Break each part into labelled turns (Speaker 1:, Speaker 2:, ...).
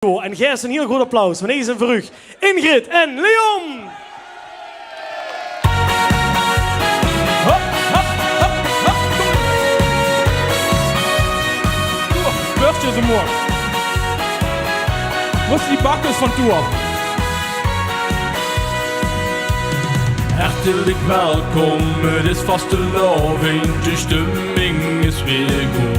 Speaker 1: En Gijs, een heel goed applaus. Van deze voor u. Ingrid en Leon.
Speaker 2: Hop, hop, hop, hop. Börtje zo mooi. Wat is die bakkers van toe? Hartelijk welkom, het is vasteloving, de stemming is weer goed.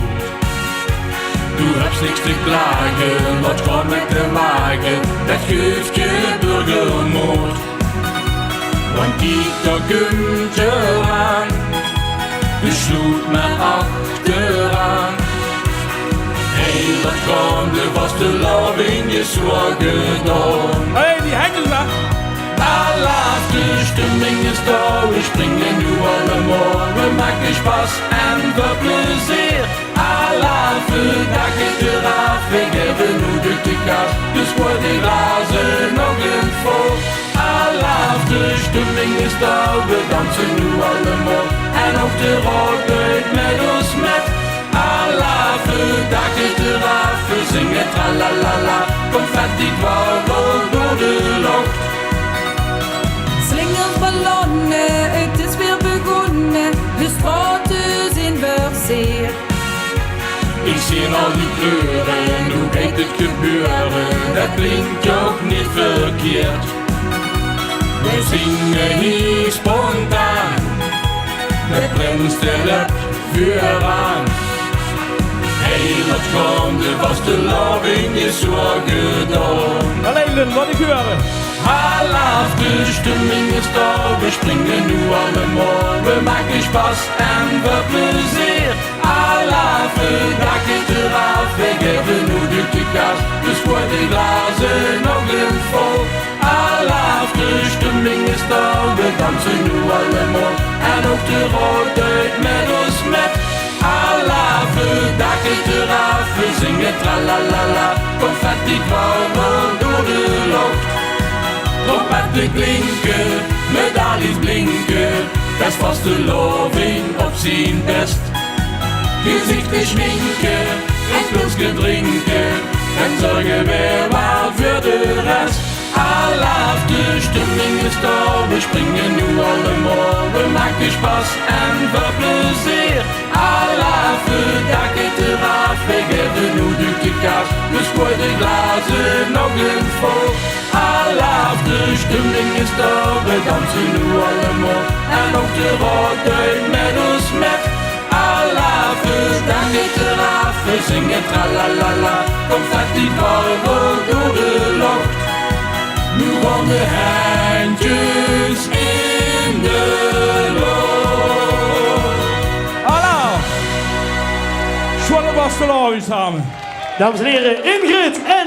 Speaker 2: Du hast nichts zu klagen, wat kommt mit dem Magen, das hilft je Bürgermut. Want Dieter Günther an, du schlug mir achteraan. Hey, wat kommt, was de loving je zo gedaan. Hey, die Hände da! Alaaf, de stemming is da, we springen nu allemaal, we maken Spaß en we plezier. Alaaf, dag is eraf, we geven nu de kaas, dus wordt die glazen nog eens vol. Alaaf, de stemming is da, we dansen nu allemaal, en ook de rood gaat met ons met. Alaaf, dag is eraf, we zingen tralalala, confetti dwarrel door de lucht.
Speaker 3: Slingers ballonnen, het is weer begonnen, de straten zijn verzeerd.
Speaker 2: Ik zie al die kleuren, hoe gaat het gebeuren, dat klinkt ook niet verkeerd. We zingen hier spontaan, de prins stelt vooraan. Hey, wat komt, was de loving is zo gedaan. Alleen wat ik hoor. Alaaf, de stemming is da, we springen nu allemaal, we maken Spaß en we plezier. Alaaf, dag is eraf, we geven nu de kaas, dus wordt die glazen nog eens vol. Alaaf, de stemming is da, we dansen nu allemaal, en ook de rood gaat met ons met. Alaaf, dag is eraf, we zingen tralalala, confetti dwarrel door de lucht. Trompetten klinken, medailles blinken, das vasteloving op zijn best. Gezichten schminken, en Pilsken drinken, en zorgen wir mal für de rest. Alaaf, de stemming is da, we springen nu allemaal, we maken Spaß en we plezier. Alaaf, dag is eraf, we geven nu de kaas, dus gooi de glazen nog eens vol. Alaaf, de stemming is da, we dansen nu allemaal, en ook de rood gaat met ons met. Alaaf, dag is eraf, we zingen tralalala, confetti dwarrel door de lucht. Nu gaan de handjes in de lucht. Hallo! Schwalle vasteloving samen.
Speaker 1: Dames en heren, Ingrid en